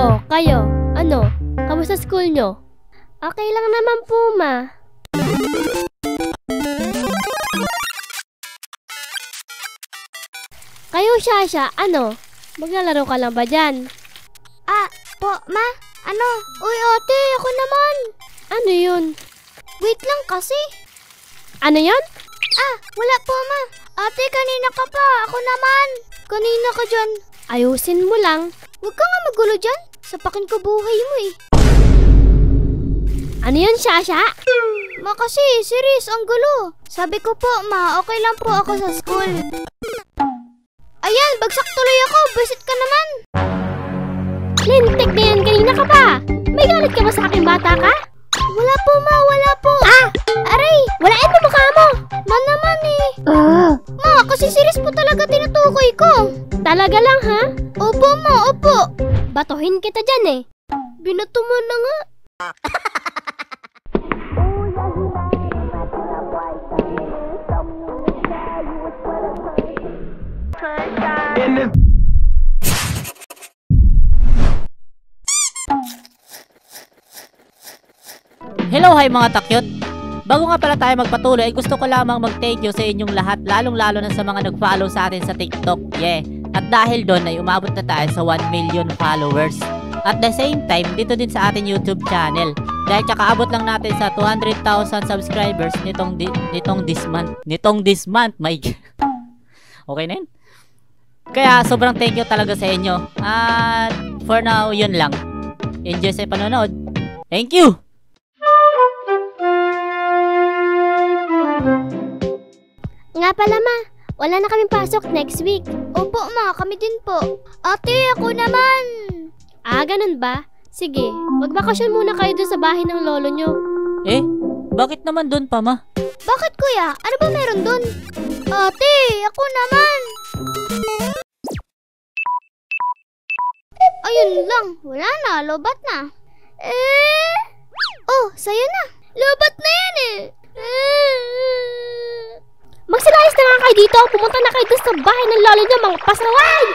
Oh, kayo, ano? Kamusta school nyo? Okay lang naman po, ma. Kayo, Shasha, ano? Maglalaro ka lang ba dyan? Po, ma? Ano? Uy, ate, ako naman. Ano yun? Wait lang kasi. Ano yun? Wala po, ma. Ate, kanina ka pa. Ako naman. Kanina ka dyan. Ayusin mo lang. Huwag ka nga magulo dyan. Sapakin ko buhay mo eh. Ano yun, Shasha? Ma kasi, serious, ang gulo. Sabi ko po, ma, okay lang po ako sa school. Ayan, bagsak tuloy ako. Buisit ka naman. Lintik na yan, kanina ka pa. May galit ka ba sa aking bata ka? Wala po, ma, wala po. Aray, Walain mo mukha mo. ma naman eh. Ma, kasi serious po talaga tinutukoy ko. Talaga lang, ha? Opo, ma, opo. Batuhin kita dyan eh. Binato mo na nga. Hello, hi mga takyot! Bago nga pala tayo magpatuloy, ay gusto ko lamang mag-thank you sa inyong lahat, lalong-lalo na sa mga nag-follow sa atin sa TikTok. At dahil doon ay umabot na tayo sa 1 million followers. At the same time, dito din sa ating YouTube channel. Dahil kakaabot lang natin sa 200,000 subscribers nitong this month, my okay na yun? Kaya sobrang thank you talaga sa inyo. At for now, yun lang. Enjoy sa panonood. Thank you! Nga pala, ma. Wala na kaming pasok next week. Opo, ma, kami din po. Ate, ako naman. Ganun ba? Sige, magbakasyon muna kayo dun sa bahay ng lolo nyo. Bakit naman doon pa, ma? Bakit, kuya? Ano ba meron dun? Ate, ako naman. Ayun lang, wala na, lobat na. Oh, sa'yo na. Lobat na yan eh. Magsilayas na nga kayo dito. Pumunta na kayo dun sa bahay ng lolo nyo, mga pasaway!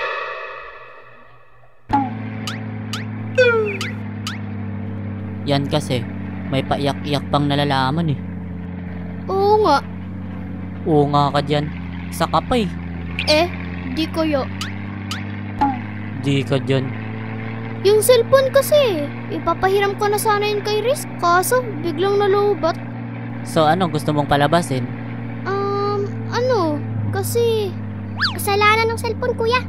Yan kasi, may paiyak-iyak pang nalalaman eh. Oo nga. Oo nga ka dyan. Saka pa eh. Di kuya. Di ka dyan. Yung cellphone kasi, ipapahiram ko na sana yun kay Riz. Kaso, biglang nalubat. So ano, gusto mong palabasin? Ano? Kasi, kasalanan ng cellphone, kuya.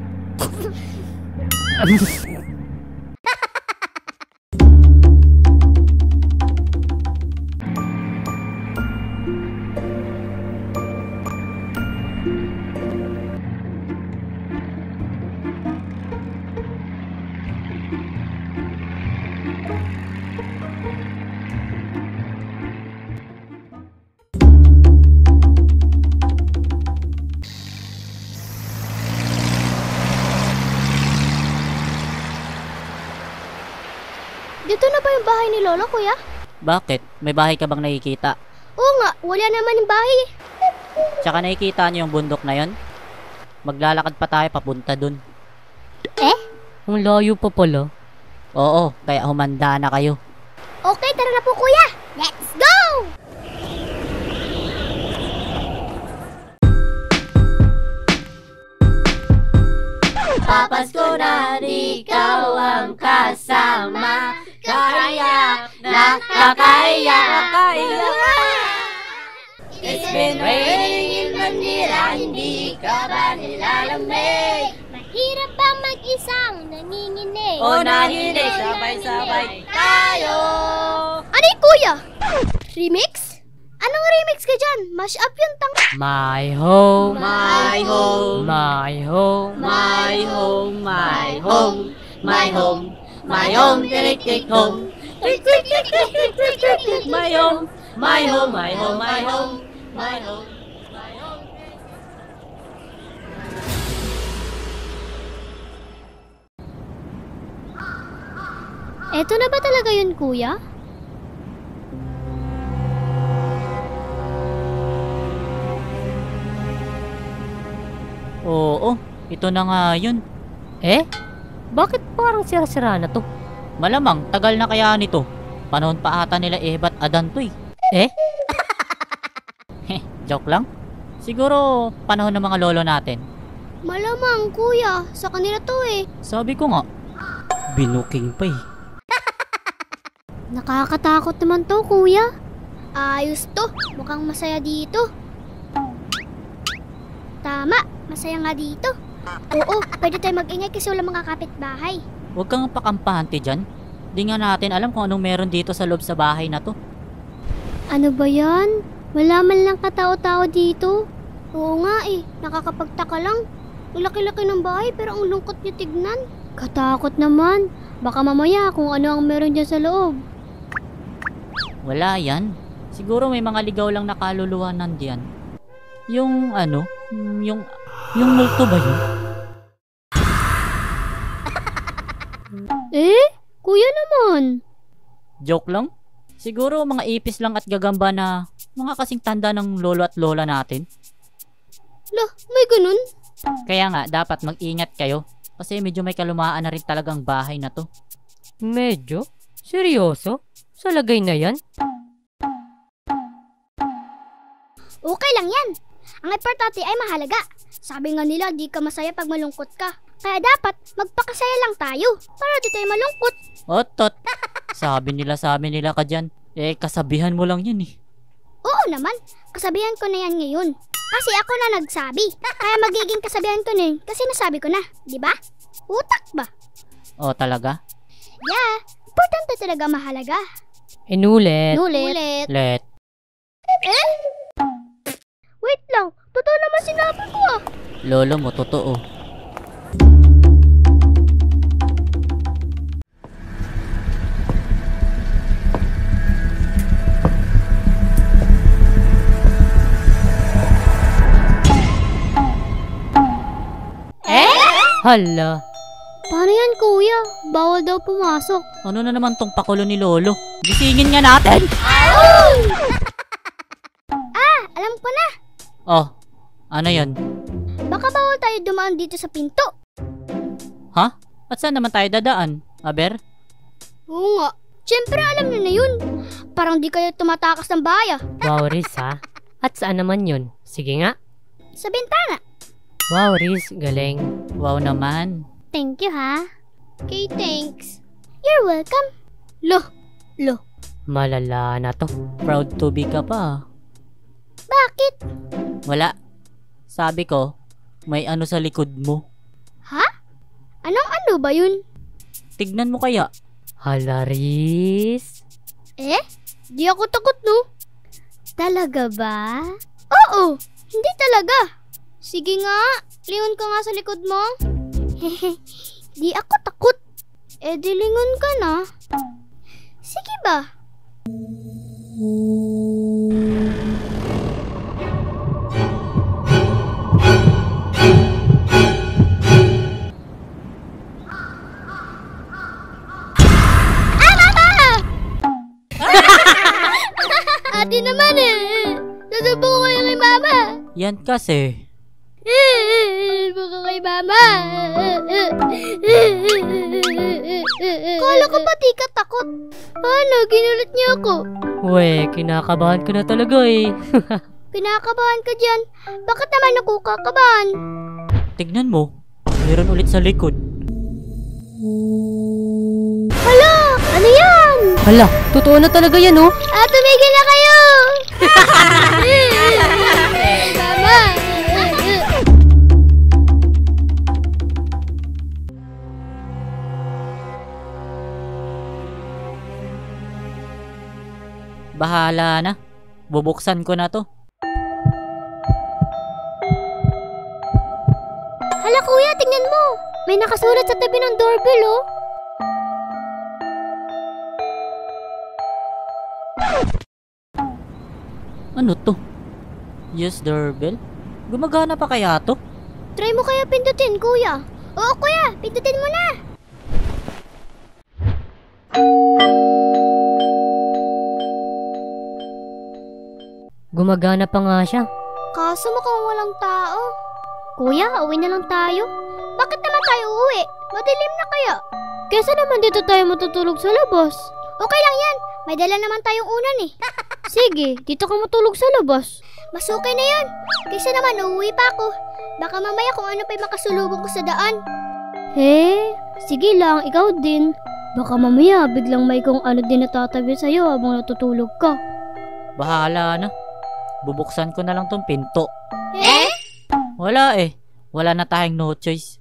Dito na ba yung bahay ni Lolo, kuya? Bakit? May bahay ka bang nakikita? Oo nga, wala naman yung bahay. Tsaka nakikita niyo yung bundok na yon? Maglalakad pa tayo papunta dun. Ang layo pa pala. Oo, kaya humanda na kayo. Okay, tara na po, kuya. Let's go! Papasko na ikaw ang kasama. Kaya nakakaiyak. It's been raining in Manila, hindi ka ba nilalamig? Mahirap bang mag-isang nanginginig? O nahinig, sabay-sabay tayo. Ano yung kuya? Remix? Anong remix ka dyan? Mash up yung tang... My home, my home, my home, my home, my home, my home, my home, tirik-tik home. Tirik-tik-tik-tik-tik-tik-tik, my home, my home, my home, my home, my home, my home. Eto na ba talaga yun, kuya? Oo, ito na nga yun. Bakit parang sira-sira na to? Malamang, tagal na kaya nito. Panahon pa ata nila Eva at Adan to eh. Joke lang. Siguro, panahon ng mga lolo natin. Malamang, kuya. Sa kanila to eh. Sabi ko nga, binuking pa eh. Nakakatakot naman to, kuya. Ayos to. Mukhang masaya dito. Tama. Masaya nga dito. Oo, pwede tayo mag-ingay kasi wala mga kapitbahay. Huwag kang pakampante dyan. Di nga natin alam kung anong meron dito sa loob sa bahay na to. Ano ba yan? Wala man lang katao-tao dito. Oo nga eh, nakakapagtaka lang. Ang laki-laki ng bahay pero ang lungkot niya tignan. Katakot naman. Baka mamaya kung ano ang meron dyan sa loob. Wala yan. Siguro may mga ligaw lang na kaluluwa nandiyan. Yung ano, yung multo ba yun? Kuya naman. Joke lang? Siguro mga ipis lang at gagamba na mga kasing tanda ng lolo at lola natin. Lah, may ganun? Kaya nga, dapat mag-ingat kayo. Kasi medyo may kalumaan na rin talagang bahay na to. Medyo? Seryoso? Sa lagay na yan? Okay lang yan. Ang importante ay mahalaga. Sabi nga nila, di ka masaya pag malungkot ka. Kaya dapat, magpakasaya lang tayo. Para di tayo malungkot. Otot! Sabi nila ka dyan. Kasabihan mo lang yan eh. Oo naman, kasabihan ko na yan ngayon. Kasi ako na nagsabi. Kaya magiging kasabihan ko na yun kasi nasabi ko na. Di ba? Utak ba? O talaga? Yeah, importante talaga mahalaga. Inulit. Nulit. Let. Wait lang, totoo naman sinabi ko ah. Lolo mo, totoo. Hala. Paano yan kuya? Bawal daw pumasok. Ano na naman tong pakulo ni Lolo? Gisingin nga natin! Alam ko na. Oh, ano yan? Baka bawal tayo dumaan dito sa pinto. Ha? At saan naman tayo dadaan? Aber? Oo nga. Siyempre alam nyo na yun. Parang di kayo tumatakas ng baya. Wow, Riz ha? At saan naman yun? Sige nga. Sa bintana. Wow, Riz. Galing. Wow naman. Thank you ha. Okay, thanks. You're welcome. Lo. Malala na to. Proud to be ka pa. Bakit? Wala. Sabi ko, may ano sa likod mo. Ha? Anong ano ba yun? Tignan mo kaya. Hala, Riz. Di ako takot no. Talaga ba? Oo, hindi talaga. Sige nga, lingon ka nga sa likod mo. Di ako takot. Di lingon ka na. Sige ba? Ate naman Nasubo ko kayo kay mama. Yan kasi. Baka kay mama. Kala ko pati ka takot. Ano, ginulit niyo ako. We, kinakabahan ko na talaga eh. Pinakabahan ka dyan. Bakit naman ako kakabahan? Tignan mo. Meron ulit sa likod. Hala, ano yan? Hala, totoo na talaga yan oh. Tumigil na kayo! Mama! Bahala na. Bubuksan ko na to. Hala kuya, tingnan mo. May nakasulat sa tabi ng doorbell oh. Ano to? Yes, doorbell? Gumagana pa kaya to? Try mo kaya pindutin kuya. Oo kuya, pindutin mo na. Gumagana pa nga siya. Kaso mukhang walang tao. Kuya, uwi na lang tayo. Bakit naman tayo uuwi? Madilim na kaya. Kesa naman dito tayo matutulog sa labas. Okay lang yan. May dala naman tayong unan eh. Sige, dito ka matulog sa labas. Mas okay na yan. Kaysa naman uuwi pa ako. Baka mamaya kung ano pa'y makasulubong ko sa daan. Sige lang, ikaw din. Baka mamaya biglang may kung ano din natatabi sa'yo habang natutulog ka. Bahala na. Bubuksan ko na lang tong pinto. Wala eh. Wala na tayong no choice.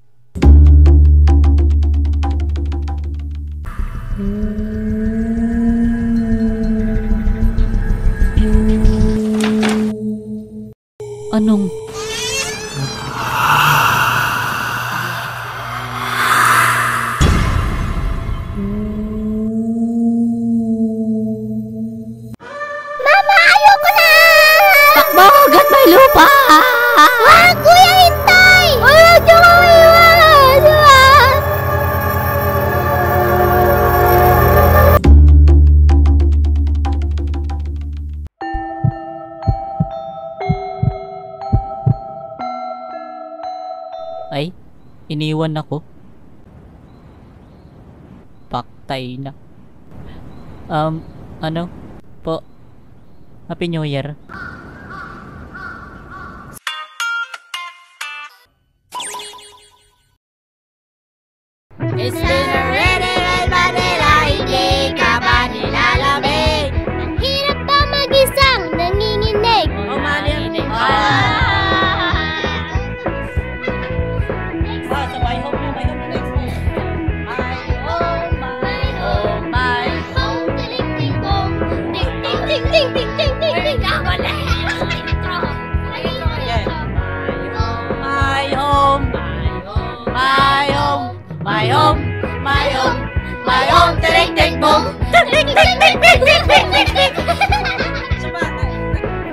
Anong... Mama, ayoko na! Takbo! Agad may lupa! Wag, kuya, hintay! Wag niyo kami iwan! Ay, iniwan ako. Paktay na. Ano? Po. Happy New Year. It's been a rainy night, Manila, hindi ka ba nilalamig? Hirap ba mag-isang nanginginig? Sabay home na, may home na next time. My home, my home, my Home, tiling-ting bong. Ting-ting-ting-ting-ting-ting-ting. Ako na. Yeah. My home, my home, my home, my home, my home, tiring-ting bong.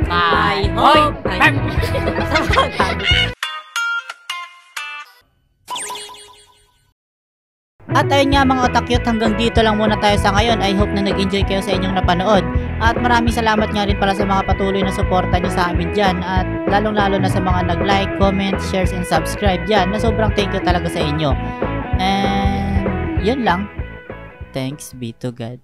My home. At ayun nga mga otakyot, hanggang dito lang muna tayo sa ngayon. I hope na nag-enjoy kayo sa inyong napanood. At maraming salamat nga rin pala sa mga patuloy na suporta nyo sa amin dyan. At lalong-lalo na sa mga nag-like, comment, shares, and subscribe dyan. Na sobrang thank you talaga sa inyo. And yun lang. Thanks be to God.